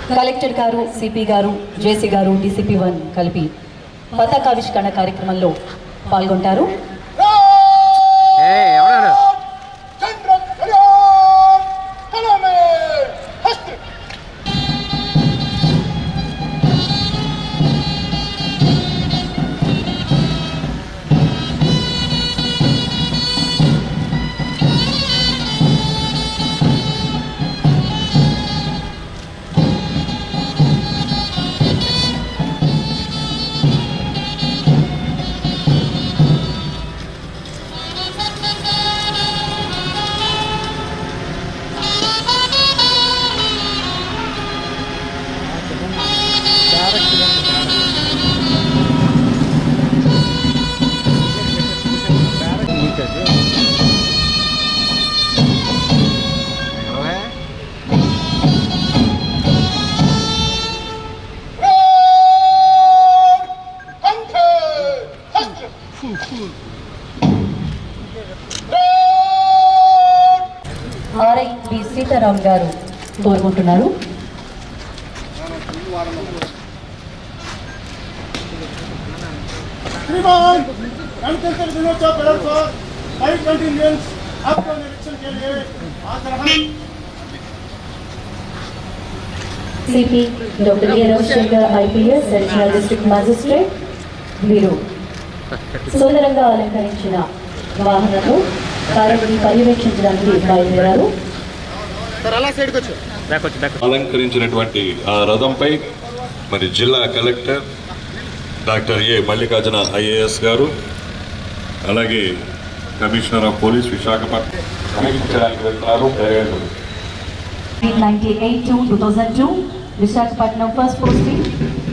Collector గారు, CP గారు, జేసీ గారు, DCP-1 కలిపి పతాకావిష్కరణ కార్యక్రమంలో పాల్గొంటారు. RIB సీతారాం గారు కోరుకుంటున్నారు. गणतंत्र दिनोत्सव परेड पर हाई कंटिजेंस आपको निरीक्षण के लिए आग्रह. CP Dr. A. Ravshankar IPS additional district magistrate వీరు సుందరంగా అలంకరించిన వాహనంలో కార్యక్రమాన్ని పర్యవేక్షించడానికి బయలుదేరారు. అలంకరించినటువంటి ఆ రథంపై మరి జిల్లా collector doctor A Mallikarjuna IAS గారు, అలాగే కమిషనర్ ఆఫ్ పోలీస్ విశాఖపట్నం సమీక్షించడానికి వెళ్తున్నారు. 1998-2002 Visakhapatnam first posting,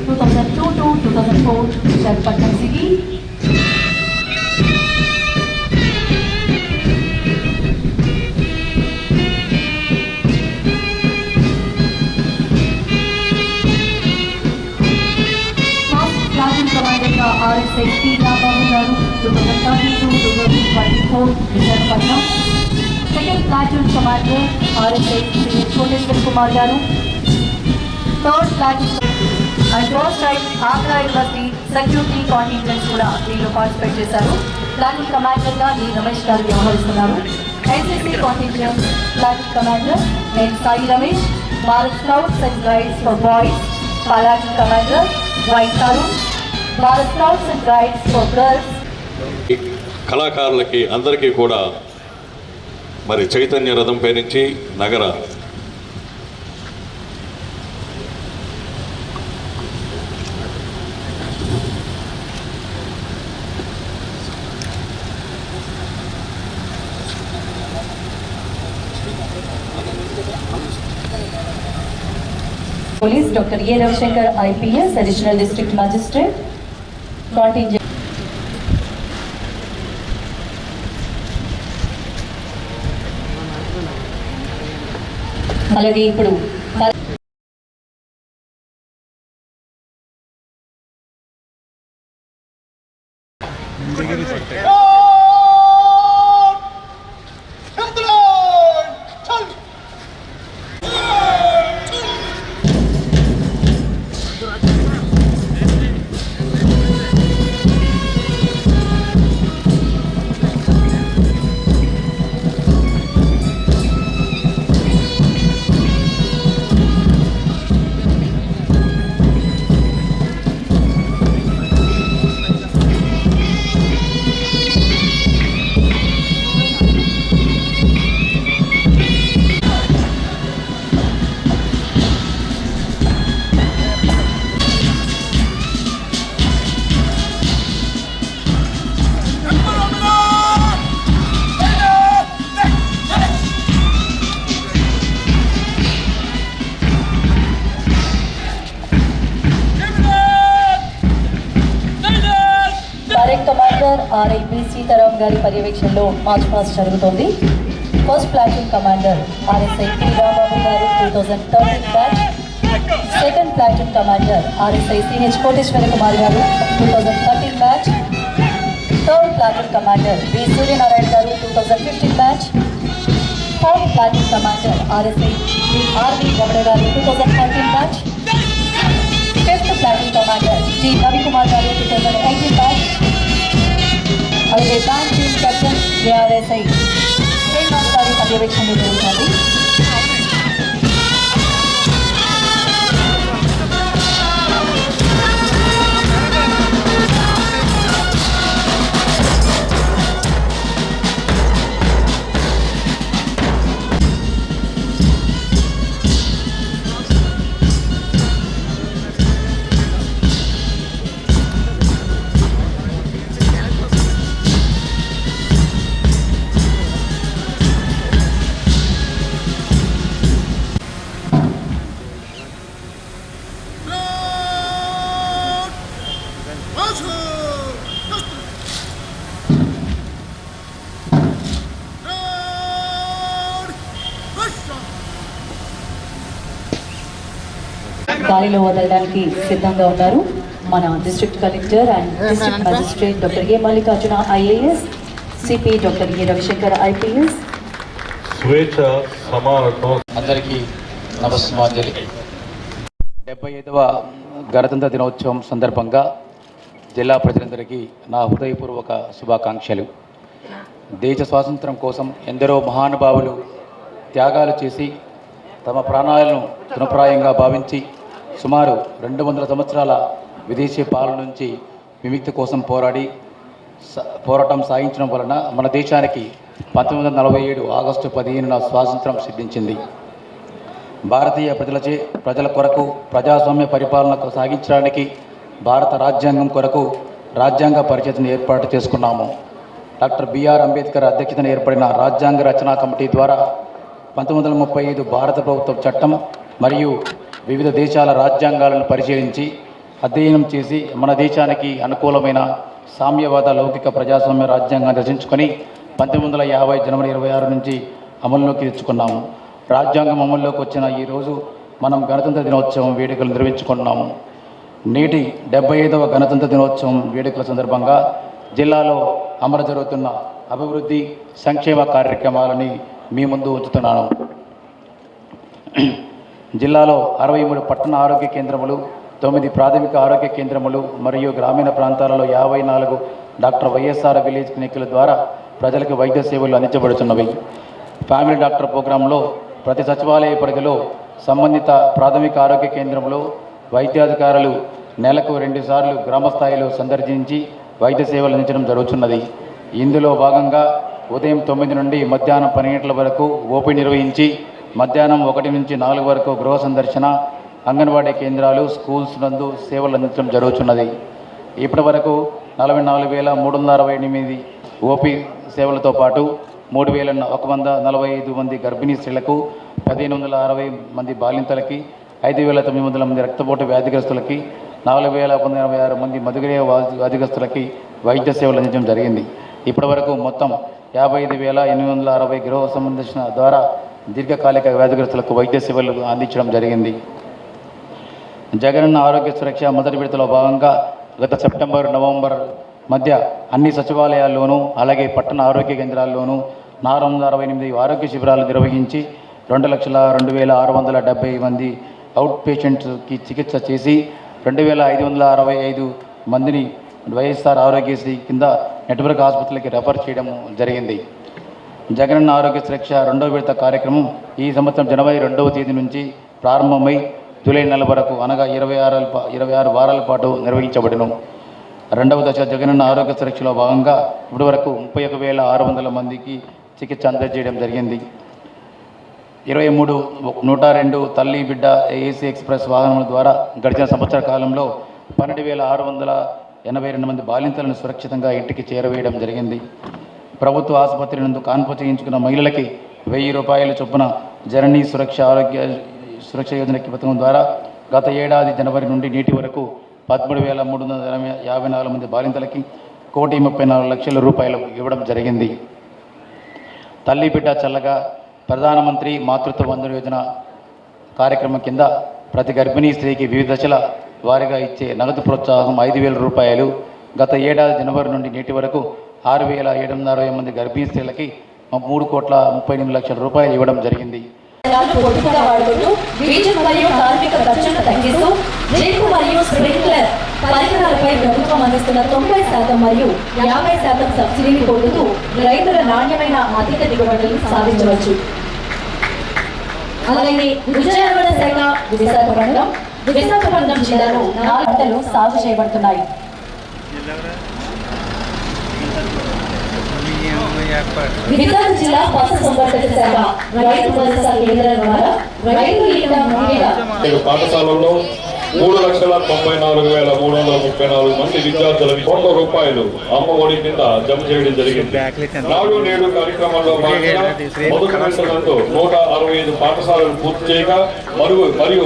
2002-2004 Visakhapatnam city. కమాండర్గా RSI P. రాంబాబు గారు, 2013-2024 Visakhapatnam. Second platoon commander RSI CH Koteswara Kumar గారు. Third platoon and first time Andhra university security contingents కూడా దీనిలో పార్టిసిపేట్ చేశారు. ప్లాటూన్ కమాండర్గా డి రమేష్ గారు వ్యవహరిస్తున్నారు. NCC contingent platoon commander N Sai Ramesh. Bharat scouts and guides for boys platoon commander Y Tarun. Bharat scouts and guides for girls. కళాకారులకి అందరికీ కూడా మరి చైతన్య రథంపై నుంచి నగర police doctor A Ravishankar IPS additional district magistrate contingent. అలాగే ఇప్పుడు RIB సీతారాం గారి పర్యవేక్షణలో మార్చ్ పాస్ట్ జరుగుతోంది. First platoon commander RSI P. Rambabu garu 2013 బ్యాచ్. Second platoon commander RSI CH Koteswara Kumar garu 2013 batch. Third platoon commander B. Suryanarayana గారు 2015 batch. 4th Platoon Commander RSI G. R.V. Ramana garu 2013 batch. 5th Platoon Commander G. Ravi Kumar garu 2018 batch. అలాగే bank team captain ARSI Srinivas గారి పర్యవేక్షణ నిర్వహించాలి. గాలిలో వదలడానికి సిద్ధంగా ఉన్నారు మన district collector and district magistrate doctor A Mallikarjuna IAS, CP doctor A Ravishankar IPS. స్వేచ్ఛ సమానత్వం. అందరికీ నమస్మాంజలి. 75వ గణతంత్ర దినోత్సవం సందర్భంగా జిల్లా ప్రజలందరికీ నా హృదయపూర్వక శుభాకాంక్షలు. దేశ స్వాతంత్రం కోసం ఎందరో మహానుభావులు త్యాగాలు చేసి తమ ప్రాణాలను తృణప్రాయంగా భావించి సుమారు 200 సంవత్సరాల విదేశీ పాలన నుంచి విముక్తి కోసం పోరాటం సాగించడం వలన మన దేశానికి 1947 ఆగస్టు 15న స్వాతంత్రం సిద్ధించింది. భారతీయ ప్రజల కొరకు ప్రజాస్వామ్య పరిపాలన సాగించడానికి భారత రాజ్యాంగం కొరకు రాజ్యాంగ పరిషత్ను ఏర్పాటు చేసుకున్నాము. డాక్టర్ బిఆర్ అంబేద్కర్ అధ్యక్షతన ఏర్పడిన రాజ్యాంగ రచనా కమిటీ ద్వారా 1935 భారత ప్రభుత్వ చట్టం మరియు వివిధ దేశాల రాజ్యాంగాలను పరిశీలించి అధ్యయనం చేసి మన దేశానికి అనుకూలమైన సామ్యవాద లౌకిక ప్రజాస్వామ్య రాజ్యాంగాన్ని రచించుకొని 1950 జనవరి 26 నుంచి అమల్లోకి తెచ్చుకున్నాము. రాజ్యాంగం అమల్లోకి వచ్చిన ఈరోజు మనం గణతంత్ర దినోత్సవం వేడుకలు నిర్వహించుకుంటున్నాము. నేటి 75వ గణతంత్ర దినోత్సవం వేడుకల సందర్భంగా జిల్లాలో అమలు జరుగుతున్న అభివృద్ధి సంక్షేమ కార్యక్రమాలని మీ ముందు ఉంచుతున్నాను. జిల్లాలో 63 పట్టణ ఆరోగ్య కేంద్రములు, 9 ప్రాథమిక ఆరోగ్య కేంద్రములు మరియు గ్రామీణ ప్రాంతాలలో 54 డాక్టర్ వైఎస్ఆర్ విలేజ్ క్లినిక్ల ద్వారా ప్రజలకు వైద్య సేవలు అందించబడుతున్నవి. ఫ్యామిలీ డాక్టర్ ప్రోగ్రాంలో ప్రతి సచివాలయ పరిధిలో సంబంధిత ప్రాథమిక ఆరోగ్య కేంద్రంలో వైద్యాధికారులు నెలకు 2 సార్లు గ్రామ స్థాయిలో సందర్శించి వైద్య సేవలు అందించడం జరుగుతున్నది. ఇందులో భాగంగా ఉదయం 9 నుండి మధ్యాహ్నం 12 గంటల వరకు ఓపీ నిర్వహించి మధ్యాహ్నం 1 నుంచి 4 వరకు గృహ సందర్శన, అంగన్వాడీ కేంద్రాలు, స్కూల్స్ నందు సేవలు అందించడం జరుగుతున్నది. ఇప్పటి వరకు 44,368 ఓపీ సేవలతో పాటు 3,145 మంది గర్భిణీ స్త్రీలకు, 1,560 మంది బాలింతలకి, 5,900 మంది రక్తపోటు వ్యాధిగ్రస్తులకి, 4,186 మంది మధుమేహ వ్యాధిగ్రస్తులకి వైద్య సేవలు అందించడం జరిగింది. ఇప్పటి వరకు మొత్తం 55,860 గృహ సందర్శన ద్వారా దీర్ఘకాలిక వ్యాధిగ్రస్తులకు వైద్య సేవలు అందించడం జరిగింది. జగనన్న ఆరోగ్య సురక్ష మొదటి విడతలో భాగంగా గత సెప్టెంబర్, నవంబర్ మధ్య అన్ని సచివాలయాల్లోనూ అలాగే పట్టణ ఆరోగ్య కేంద్రాల్లోనూ 468 ఆరోగ్య శిబిరాలు నిర్వహించి 2,02,670 మంది అవుట్ పేషెంట్స్కి చికిత్స చేసి 2,565 మందిని వైఎస్ఆర్ ఆరోగ్యశ్రీ కింద నెట్వర్క్ ఆసుపత్రులకి రెఫర్ చేయడం జరిగింది. జగనన్న ఆరోగ్య సురక్ష 2వ విడత కార్యక్రమం ఈ సంవత్సరం జనవరి 2వ తేదీ నుంచి ప్రారంభమై జూలై నెల వరకు అనగా 26 వారాల పాటు నిర్వహించబడును. 2వ దశ జగనన్న ఆరోగ్య సురక్షలో భాగంగా ఇప్పటి వరకు 31,600 మందికి చికిత్స అందజేయడం జరిగింది. 102 తల్లి బిడ్డ ఏసీ ఎక్స్ప్రెస్ వాహనాల ద్వారా గడిచిన సంవత్సర కాలంలో 12,682 మంది బాలింతలను సురక్షితంగా ఇంటికి చేరవేయడం జరిగింది. ప్రభుత్వ ఆసుపత్రి నందు కాన్పు చేయించుకున్న మహిళలకి 1,000 రూపాయల చొప్పున జననీ సురక్ష యోజన పథకం ద్వారా గత ఏడాది జనవరి నుండి నేటి వరకు 13,354 మంది బాలింతలకి 1,34,00,000 రూపాయలు ఇవ్వడం జరిగింది. తల్లి బిడ్డ చల్లగా ప్రధానమంత్రి మాతృత్వ వందన యోజన కార్యక్రమం కింద ప్రతి గర్భిణీ స్త్రీకి వివిధ దశల వారీగా ఇచ్చే నగదు ప్రోత్సాహం 5,000 రూపాయలు గత ఏడాది జనవరి నుండి నేటి వరకు 6,760 మంది గర్భిణీ స్త్రీలకి రూపాయలు ఇవ్వడం జరిగింది. పొదుపుగా వాడుకుంటూ విద్యుత్ మరియు కార్మిక ఖర్చులను తగ్గిస్తూ డ్రిప్ మరియు స్ప్రింక్లర్ పరికరాలపై ప్రభుత్వం అందిస్తున్న 90% మరియు 50% సబ్సిడీని పొందుతూ రైతుల నాణ్యమైన అధిక దిగుబడులను సాధించవచ్చు. అలాగే ఉద్యానవన శాఖ విశాఖపట్నం జిల్లాలో 4 పంటలు సాగు చేయబడుతున్నాయి. విశాఖ జిల్లా పశు సంవర్ధక శాఖ రైతు భరోసా కేంద్రం ద్వారా రైతులు పాఠశాలల్లో 3,94,334 మంది విద్యార్థులకు ₹1,00,000 అమ్మఒడి కింద జమ చేయడం జరిగింది. నాడు నేడు కార్యక్రమంలో భాగంగా మొదటి విడతతో 165 పాఠశాలలు పూర్తి చేయగా మరియు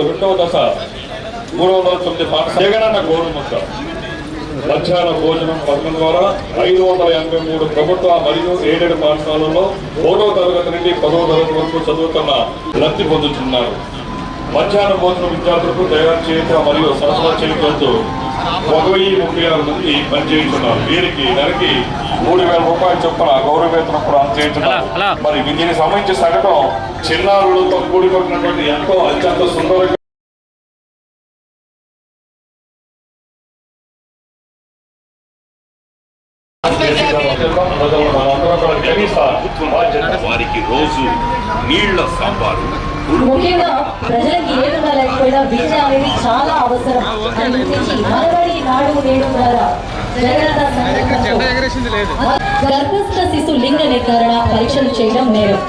రెండవ దశ 309 పాఠశాల జగనన్న గోరుముద్ద మధ్యాహ్న భోజనం పథకం ద్వారా 583 ప్రభుత్వ మరియు ఎయిడెడ్ పాఠశాలల్లో 1వ తరగతి నుండి 10వ తరగతి వరకు చదువుతున్న లబ్ధి పొందుతున్నారు. మధ్యాహ్న భోజనం విద్యార్థులకు తయారు చేయడం మరియు సరఫరా చేయడంతో 1036 మంది పనిచేస్తున్నారు. వీరికి నెలకి ₹3,000 చొప్పున గౌరవ వేతనం కూడా అందజేస్తున్నారు. మరి దీనికి సంబంధించి సగటం చిన్నారులతో కూడుకున్నటువంటి ఎంతో అత్యంత సుందరంగా వారికి రోజు నీళ్ల సాంబారు. ముఖ్యంగా ప్రజలకు ఏ విధంగా లేకపోయినా విద్య అనేది చాలా అవసరం అని గుర్తించి మనబడి నాడు నేడు ద్వారా గర్భస్థ శిశు లింగ నిర్ధారణ పరీక్షలు చేయడం నేరం,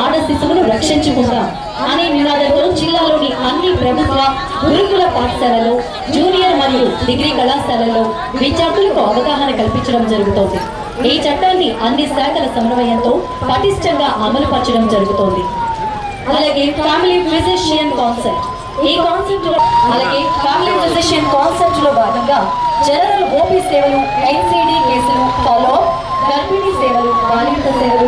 ఆడ శిశువును రక్షించుకుందాం అనే నినాదంతో జిల్లాలోని అన్ని ప్రభుత్వ గురుకుల పాఠశాలలో జూనియర్ మరియు డిగ్రీ కళాశాలల్లో విద్యార్థులకు అవగాహన కల్పించడం జరుగుతోంది. ఈ చట్టాన్ని అన్ని శాఖల సమన్వయంతో పటిష్టంగా అమలు పరచడం జరుగుతోంది. అలాగే ఫ్యామిలీ ఫిజిషియన్ కాన్సెప్ట్ లో భాగంగా జనరల్ ఓపీ సేవలు, ఎన్సిడి కేసులు, ఫాలో గర్భిణీ సేవలు, బాలింత సేవలు,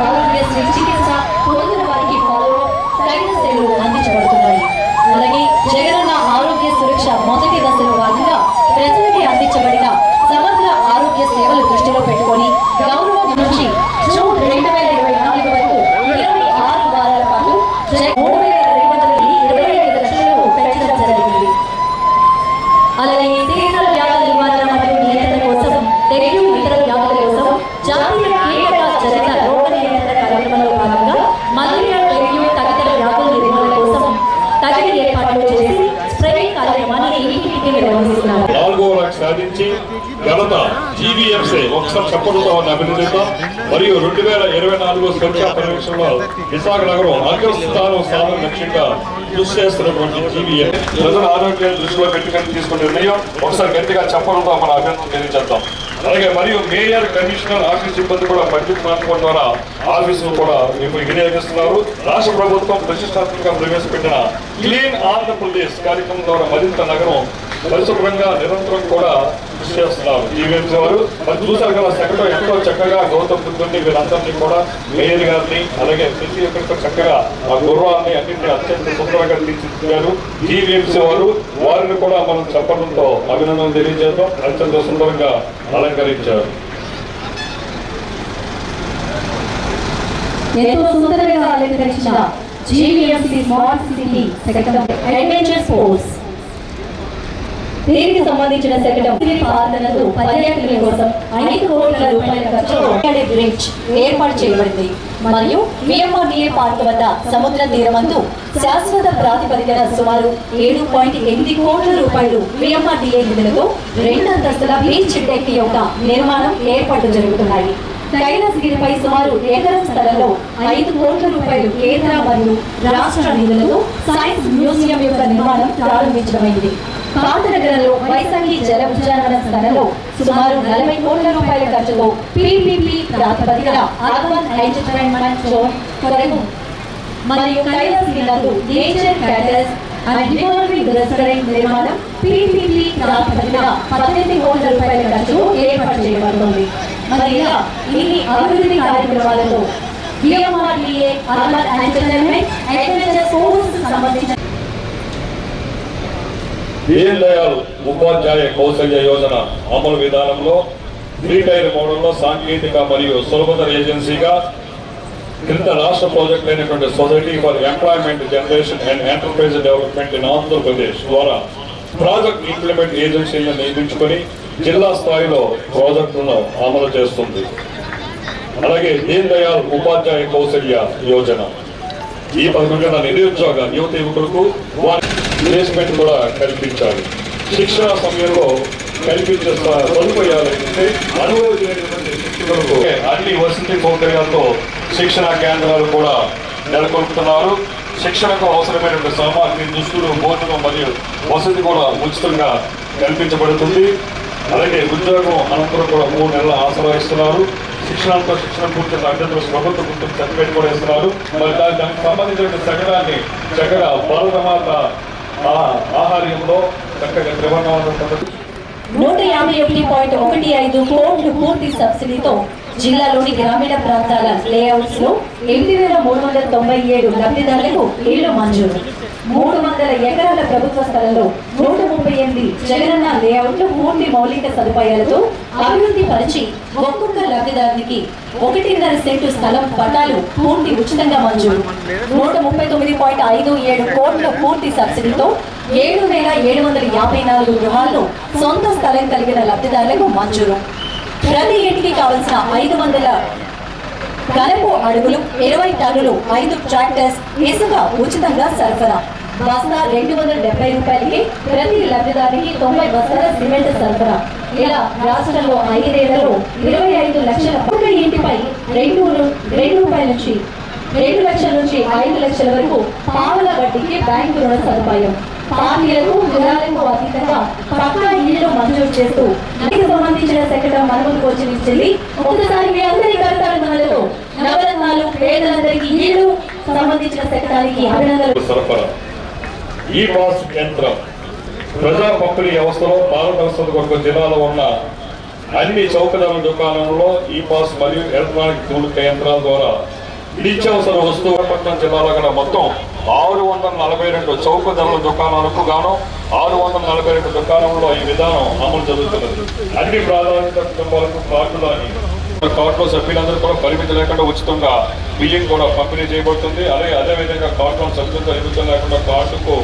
ఆరోగ్యశ్రీ చికిత్స పొందిన వారికి ఫాలో తగిన సేవలు అందించబడుతున్నాయి. అలాగే జగనన్న ఆరోగ్య సురక్ష మొదటి దశలో భాగంగా ప్రజలకి అందించబడిన సమగ్ర ఆరోగ్య సేవలు దృష్టిలో పెట్టుకొని గౌరవం నుంచి జూన్ 2024 వరకు 26 వారాల పాటు 3,225 లక్షలకు పెంచడం జరిగింది. అలాగే సీజనల్ వ్యాధుల నివారణ మరియు నియంత్రణ కోసం డెంగ్యూ ఇతర వ్యాధుల కోసం జాతీయ కీటక జనిత రోగ నియంత్రణ కార్యక్రమంలో భాగంగా మలేరియా, డెంగ్యూ తదితర వ్యాధుల నిర్మూలన కోసం తగిన ఏర్పాట్లు చేసి స్ప్రే కార్యక్రమాన్ని ఇంటింటికి నిర్వహిస్తున్నారు. 4వ ర్యాంక్ సాధించి ఘనత జీవీఎంసీ ఒకసారి చెప్పడంతో అభినందిద్దాం. మరియు 2024 సంఖ్యా పర్యవేక్షణలో విశాఖ నగరం అగ్రస్థానం సాధన లక్ష్యంగా కృషి చేస్తున్నటువంటి జీవీఎం ప్రజల ఆరోగ్యాన్ని దృష్టిలో పెట్టుకొని తీసుకునే నిర్ణయం ఒకసారి గట్టిగా చెప్పడంతో మన అభినందన తెలియజేద్దాం. అలాగే మరియు మేయర్, కమిషనర్, ఆఫీస్ సిబ్బంది కూడా బడ్జెట్ ట్రాన్స్పోర్ట్ ద్వారా ఆఫీసులు కూడా వినియోగిస్తున్నారు. రాష్ట్ర ప్రభుత్వం ప్రతిష్టాత్మకంగా ప్రవేశపెట్టిన క్లీన్ ఆంధ్రప్రదేశ్ కార్యక్రమం ద్వారా మరింత నగరం పరిశుభ్రంగా నిరంతరం కూడా కృషి చేస్తున్నారు. జీవీఎంసీ వారు మరి చూసారు కదా, సెక్రటరీ ఎంతో చక్కగా గౌతమ్ బుద్ధుని వీరందరినీ కూడా మేయర్ గారిని అలాగే ప్రతి ఒక్కరితో చక్కగా ఆ గుర్రాన్ని అన్నింటినీ అత్యంత సుందరంగా తీర్చిదిద్దారు. జీవీఎంసీ వారిని కూడా మనం చెప్పడంతో అభినందనలు తెలియజేద్దాం. అత్యంత సుందరంగా అలంకరించారు. ఎంతో సుందరంగా అలంకరించిన GVMC smart city secretary adventure sports దీనికి సంబంధించిన సెక్రటరీ పార్కులకు పర్యాటకుల కోసం 5 కోట్ల రూపాయల ఖర్చుతో బ్రిడ్జ్ ఏర్పాటు చేయబడింది. మరియు విఎంఆర్డీఏ పార్క్ వద్ద సముద్ర తీరమందు శాశ్వత ప్రాతిపదికన సుమారు 7.8 కోట్ల రూపాయలు విఎంఆర్డీఏ నిధులతో 2 అంతస్తుల బీచ్ డెక్ యొక్క నిర్మాణం ఏర్పాటు జరుగుతున్నాయి. కైలాసగిరిపై సుమారు ఎకరం స్థలంలో 5 కోట్ల రూపాయలు కేంద్ర మరియు రాష్ట్ర నిధులతో సైన్స్ మ్యూజియం యొక్క నిర్మాణం ప్రారంభించడమైంది. పాతనగరంలో వైశాఖి జల ఉద్యానవన స్థలంలో సుమారు 40 కోట్ల రూపాయల ఖర్చుతో పీపీపీ ప్రాతిపదికన అర్బన్ ఎంటర్టైన్మెంట్ జోన్ కొరకు మరియు కైలాసగిరి నందు నేచర్ క్యాటర్స్ అండ్ డివోర్మింగ్ రెస్టారెంట్ నిర్మాణం పీపీపీ ప్రాతిపదికన 18 కోట్ల రూపాయల ఖర్చుతో ఏర్పాటు చేయబడుతుంది. మరి ఇలా ఇన్ని అభివృద్ధి కార్యక్రమాలతో VMRDA urban entertainment adventure sports సంబంధించిన దీన్ దయాళ్ ఉపాధ్యాయ కౌశల్య యోజన అమలు విధానంలో ఫ్రీ టైర్ మోడల్లో సాంకేతిక మరియు సులభతర ఏజెన్సీగా క్రింద రాష్ట్ర ప్రాజెక్ట్ అయినటువంటి society for employment generation and enterprise development in Andhra Pradesh ద్వారా ప్రాజెక్ట్ ఇంప్లిమెంట్ ఏజెన్సీలను నియమించుకొని జిల్లా స్థాయిలో ప్రాజెక్టులను అమలు చేస్తుంది. అలాగే దీన్ దయాళ్ ఉపాధ్యాయ కౌశల్య యోజన ఈ పథకం కింద నిరుద్యోగ యువత యువకులకు వారి ప్లేస్మెంట్ కూడా కల్పించాలి. శిక్షణ సమయంలో కల్పించే సదుపాయాలంటే అనుభవం లేనటువంటి శిక్షకులకు అన్ని వసతి సౌకర్యాలతో శిక్షణ కేంద్రాలు కూడా నెలకొల్పుతున్నారు. శిక్షణకు అవసరమైనటువంటి సామాగ్రి, దుస్తులు, భోజనం మరియు వసతి కూడా ఉచితంగా కల్పించబడుతుంది. అలాగే ఉద్యోగం అనంతరం కూడా 3 నెలల ఆసరా ఇస్తున్నారు. శిక్షణతో శిక్షణ పూర్తి అభ్యర్థులకు ప్రభుత్వ గుర్తింపు సర్టిఫికేట్ కూడా ఇస్తున్నారు. మరి దానికి సంబంధించిన శకటాన్ని చక్కగా భారతమాత ఆహార్యంలో చక్కగా త్రివర్ణంలో 151.15 కోట్లు పూర్తి సబ్సిడీతో జిల్లాలోని గ్రామీణ ప్రాంతాల లేఅవుట్స్ లో 8,397 లబ్ధిదారులకు ఇళ్లు మంజూరు. 300 ఎకరాల ప్రభుత్వ స్థలంలో 138 జగనన్న లేఅవుట్లు పూర్తి మౌలిక సదుపాయాలతో అభివృద్ధి పరిచి ఒక్కొక్క లబ్ధిదారునికి 1.5 సెంటు స్థలం పట్టాలు పూర్తి ఉచితంగా మంజూరు. 139.57 కోట్ల పూర్తి సబ్సిడీతో 7,754 గృహాల్లో సొంత స్థలం కలిగిన లబ్ధిదారులకు మంజూరు. ప్రతి ఇంటికి కావలసిన 500 గణపు అడుగులు, 20 టన్నులు 5 ట్రాక్టర్స్, ఇసుక ఉచితంగా సరఫరా. బస్తా 270 రూపాయలకి ప్రతి లబ్ధిదారికి 90 బస్తాల సిమెంట్ సరఫరా. ఇలా రాష్ట్రంలో 5 ఏళ్లలో 25 లక్షల ఒక్క ఇంటిపై 2 రూపాయల నుంచి 2 లక్షల నుంచి 5 లక్షల వరకు పావుల వడ్డీకి బ్యాంకు రుణ సదుపాయం. పార్టీలకు విధాలకు అతీతంగా పక్కా ఇళ్లు మంజూరు చేస్తూ దానికి సంబంధించిన సెక్రటరీ మన ముందుకు వచ్చి ఒకసారి మీ అందరి కర్తవ్యాలతో నవరత్నాలు పేదలందరికీ ఇళ్లు సంబంధించిన సెక్రటరీకి అభినందనలు. సరఫరా ఈ పాస్ యంత్రం ప్రజా పంపిణీ వ్యవస్థలో పారదర్శకత జిల్లాలో ఉన్న అన్ని చౌకధరల దుకాణంలో ఈ పాస్ మరియు ఎలక్ట్రానిక్ తూలిక యంత్రాల ద్వారా నిత్యావసర వస్తువుల పట్టణం జిల్లాలో గల మొత్తం 642 చౌక ధరల దుకాణాలకు గాను 642 దుకాణంలో ఈ విధానం అమలు జరుగుతున్నది. అన్ని ప్రాధాన్యత కుటుంబాలకు కార్డులో సభ్యులందరూ కూడా పరిమితి లేకుండా ఉచితంగా బిల్లింగ్ కూడా పంపిణీ చేయబడుతుంది. అదేవిధంగా కార్డులో సభ్యులతో నిమిత్తం లేకుండా కార్డుకు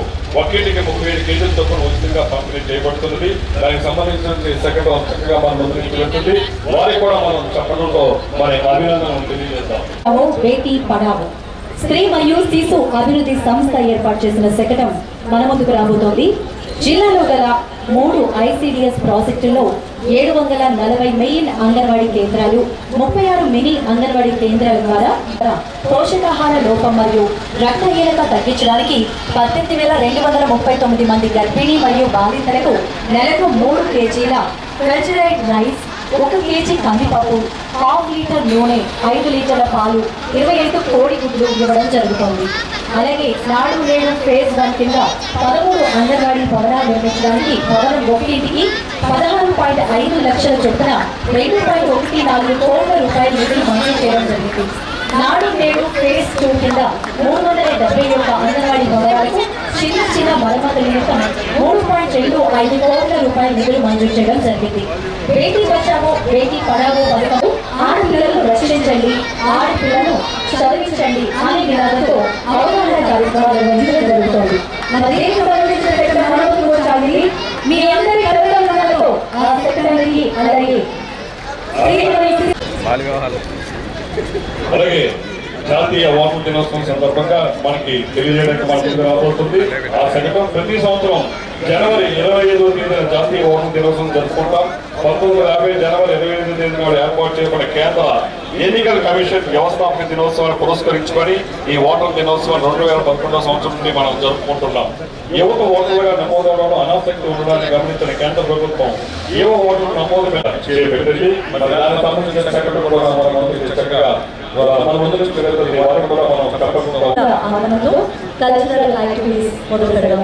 ఒకేటికి 35 కేజీల చొప్పున ఉచితంగా పంపిణీ చేయబడుతుంది. దానికి సంబంధించిన సెక్రటరీ చక్కగా మన ముందుకు వెళ్తుంది. వారికి కూడా మనం చెప్పడంతో మన అభినందనలు తెలియజేద్దాం. బేటీ పడావో స్త్రీ మరియు శిశు అభివృద్ధి సంస్థ ఏర్పాటు చేసిన శకటం మన ముందుకు రాబోతోంది. జిల్లాలో గల 3 ఐసిడిఎస్ ప్రాజెక్టుల్లో 740 మెయిన్ అంగన్వాడీ కేంద్రాలు, 36 మినీ అంగన్వాడీ కేంద్రాల ద్వారా పోషకాహార లోపం మరియు రక్తహీనత తగ్గించడానికి 18,239 మంది గర్భిణీ మరియు బాలింతలకు నెలకు 3 కేజీల కల్చరైడ్ రైస్, 1 కేజీ కందిపప్పు, 1/2 లీటర్ నూనె, 5 లీటర్ల పాలు, 25 కోడి గుడ్లు ఇవ్వడం జరుగుతోంది. అలాగే నాడు నేడు ఫేజ్ 1 కింద 13 అంగన్వాడీ భవనాలు నిర్మించడానికి భవనం ఒక్కింటికి 16.5 లక్షల చొప్పున 2.14 కోట్ల రూపాయల నిధులు మంజూరు చేయడం జరిగింది. నాడు నేడు ఫేజ్ 2 కింద 371 అంగన్వాడీ భవనాలకు చిన్న మరమ్మతుల నిమిత్తం 3.25 కోట్ల రూపాయల నిధులు మంజూరు చేయడం జరిగింది. బేటీ బచావో బేటీ పడావో పథకం ఆడపిల్లలను రక్షించండి, ఆడపిల్లలను చదివించండి అనే నినాదంతో అవగాహన కార్యక్రమాలు నిర్వహించడం జరుగుతోంది. మన దేశం వచ్చాలి మీ అందరి కర్తవ్యాలతో ఆ సెక్రటరీ అలాగే అలాగే జాతీయ వాటర్ దినోత్సవం సందర్భంగా మనకి తెలియజేయడానికి మన ముందు రాబోతుంది. ఆ సంఘటన ప్రతి సంవత్సరం జనవరి 25వ తేదీన జాతీయ వాటర్ దినోత్సవం జరుపుకుంటాం. 1950 జనవరి 25వ తేదీ నాడు ఏర్పాటు చేయబడిన కేంద్ర ఎన్నికల కమిషన్ వ్యవస్థాపక దినోత్సవాన్ని పురస్కరించుకొని ఈ ఓటర్ దినోత్సవం 2011 సంవత్సరం నుండి మనం జరుపుకుంటున్నాం. యువత ఓటర్లుగా నమోదవడంలో అనాసక్తి ఉండడాన్ని గమనించిన కేంద్ర ప్రభుత్వం యువ ఓటర్ల నమోదు మీద చేపట్టింది. దానికి సంబంధించిన సెక్రటరీ కూడా చక్కగా మన ముందు నుంచి వారికి కూడా మనం తప్పకుండా కల్చరల్ యాక్టివిటీస్ మొదలు పెట్టడం